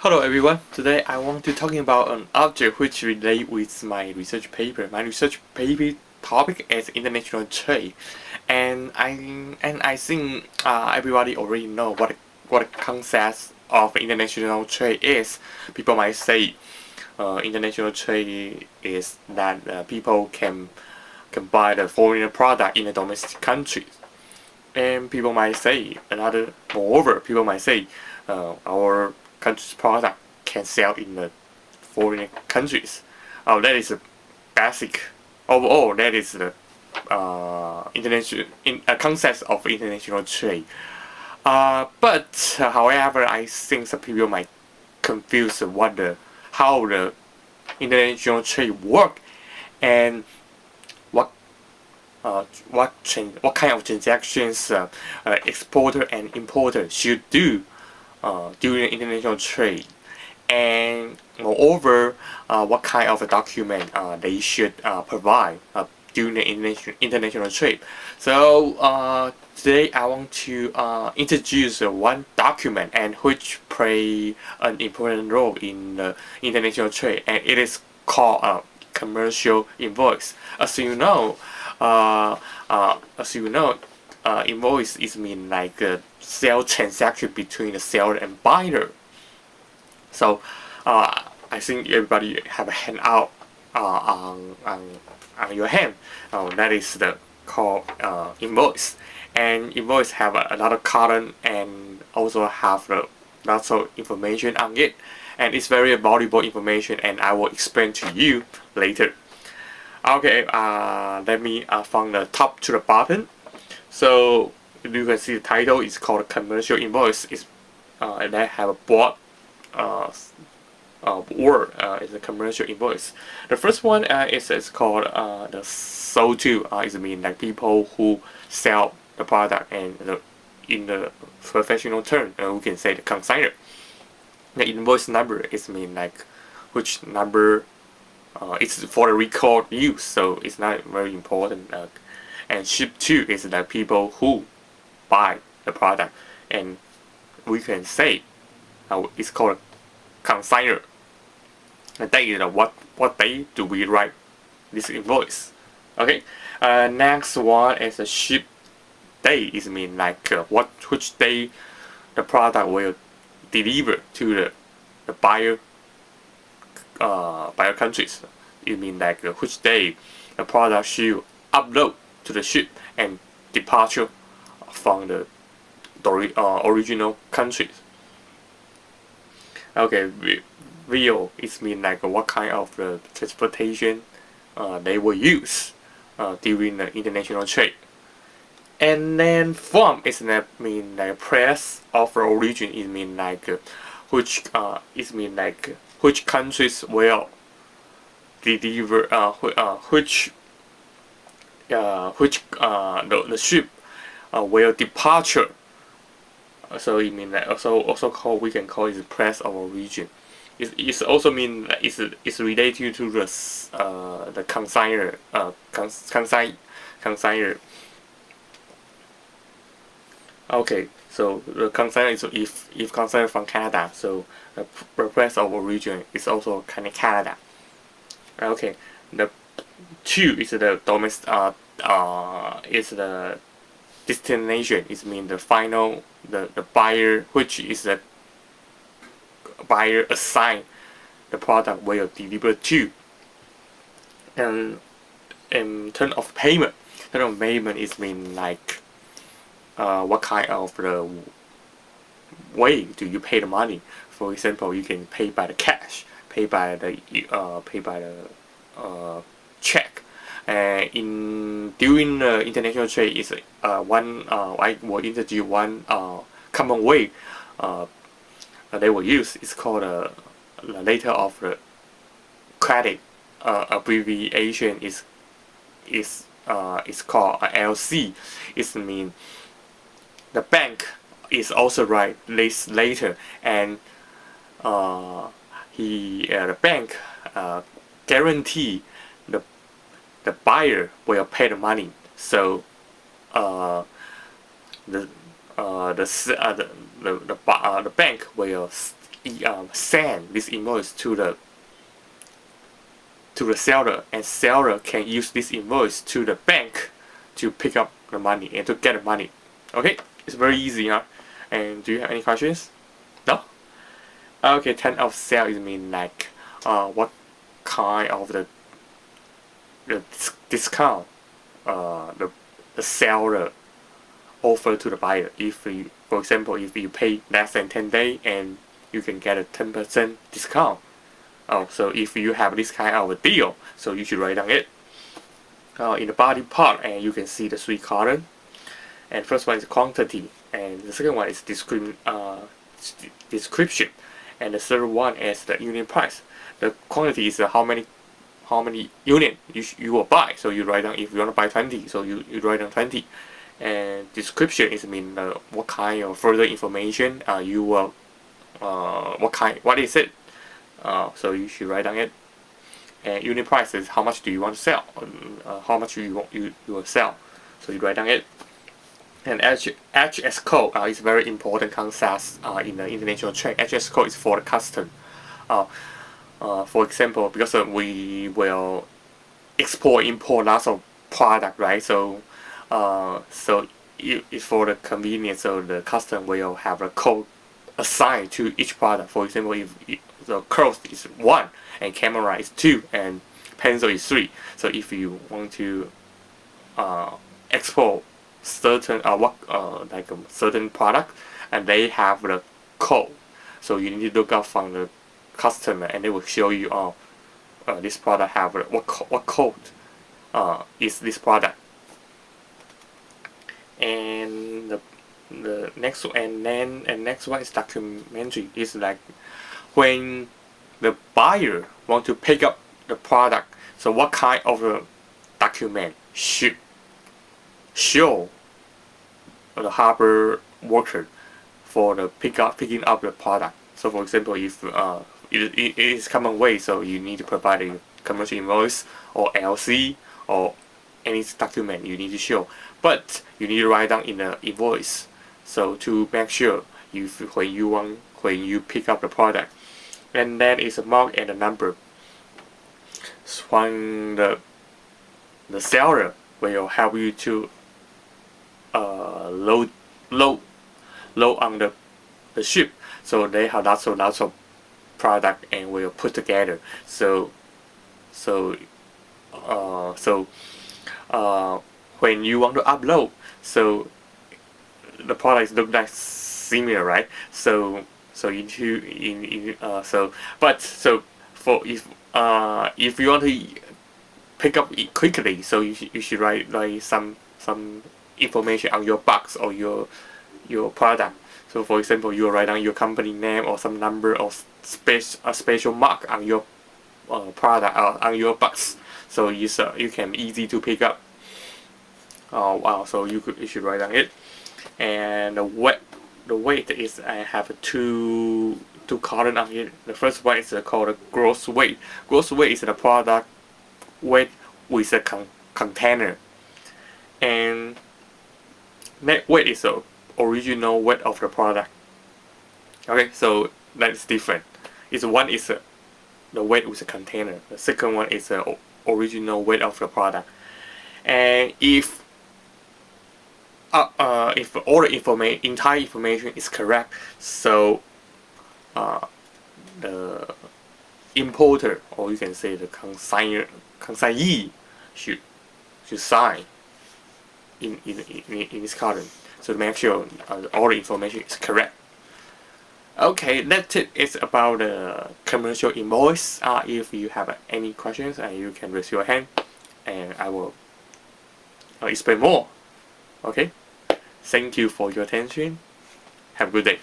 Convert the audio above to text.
Hello everyone. Today I want to talking about an object which relate with my research paper. My research paper topic is international trade, and I think everybody already know what the concept of international trade is. People might say international trade is that people can buy the foreign product in the domestic country, and people might say another. Moreover, people might say our country's product can sell in the foreign countries. That is a basic. Overall, that is the international concept of international trade. But however, I think some people might confuse how the international trade work and what kind of transactions exporter and importer should do during international trade, and moreover, what kind of a document they should provide during the international trade. So today I want to introduce one document and which play an important role in international trade, and it is called commercial invoice. As you know, uh, invoice is mean like a sale transaction between the seller and buyer. So I think everybody have a handout on your hand. That is the called invoice, and invoice have a lot of column and also have lots of information on it, and it's very valuable information, and I will explain to you later. Okay, let me from the top to the bottom. So you can see the title is called commercial invoice. It's and I have a broad word is a commercial invoice. The first one is called the sold to. It means like people who sell the product, and in the professional term, we can say the consignor. The invoice number is mean like which number it's for the record use, so it's not very important. And ship to is the people who buy the product, and we can say it's called consignor. And that is what day do we write this invoice. Okay. Next one is a ship day. Is mean like which day the product will deliver to the buyer countries. It means like which day the product should upload to the ship and departure from the original countries. Okay, real is mean like what kind of transportation they will use during the international trade. And then from is that mean like place of origin. It mean like which it mean like which countries will deliver the ship will departure. So it means that also called, we can call it the place of origin. It's also mean that it's related to the consignor consignor. Okay, so the consignor is if consignor from Canada, so the place of origin is also kind of Canada. Okay, the two is the domestic is the destination. It means the final the buyer, which is the buyer assigned the product will deliver to. And in terms of payment, is mean like what kind of the way do you pay the money. For example, you can pay by the cash, pay by the check. During the international trade is one I will introduce one common way they will use. It's called the letter of the credit. Abbreviation is called LC. It means the bank is also write this later, and the bank guarantee the buyer will pay the money. So the bank will send this invoice to the seller, and seller can use this invoice to the bank to pick up the money and to get the money. Okay, it's very easy, huh? And do you have any questions? No? Okay, 10 of sale is mean like what kind of the discount the seller offer to the buyer. If you, for example, if you pay less than 10 days and you can get a 10% discount. So if you have this kind of a deal, so you should write down it. In the body part, and you can see the 3 columns. And first one is quantity, and the second one is description, and the third one is the unit price. The quantity is how many unit you will buy. So you write down, if you want to buy 20, so you write down 20. And description is mean what kind of further information you will what is it. So you should write down it. And unit price is how much do you want to sell, how much you will sell. So you write down it. And HS code is very important concept in the international trade. HS code is for the custom. For example, because we will import lots of product, right? So if for the convenience, so the custom will have a code assigned to each product. For example, if the clothes is 1 and camera is 2 and pencil is 3, so if you want to export certain like a certain product, and they have the code, so you need to look up from the customer, and they will show you this product have what code is this product. And the next next one is documentary. Is like when the buyer want to pick up the product, so what kind of a document should show the harbor worker for the picking up the product. So for example, if it is common way, so you need to provide a commercial invoice or LC or any document you need to show, but you need to write down in the invoice, so to make sure when you pick up the product, and then it's a mark and a number. So when the seller will help you to load on the ship, so they have lots of product and will put together. So when you want to upload, so the products look like similar, right? So for if you want to pick up it quickly, so you should write some information on your box or your product. So for example, you write down your company name or some number or a special mark on your product on your box, so you can easy to pick up. Wow, so you should write down it. And the weight is, I have two columns on it. The first one is called gross weight. Gross weight is the product weight with a container, and net weight is the original weight of the product. Okay, so that's different. One is the weight with a container. The second one is the original weight of the product. And if all the entire information is correct, so the importer, or you can say the consignee, should sign in this column, so to make sure all the information is correct. Okay, that's it. It's about the commercial invoice. If you have any questions, you can raise your hand, and I will explain more. Okay, thank you for your attention. Have a good day.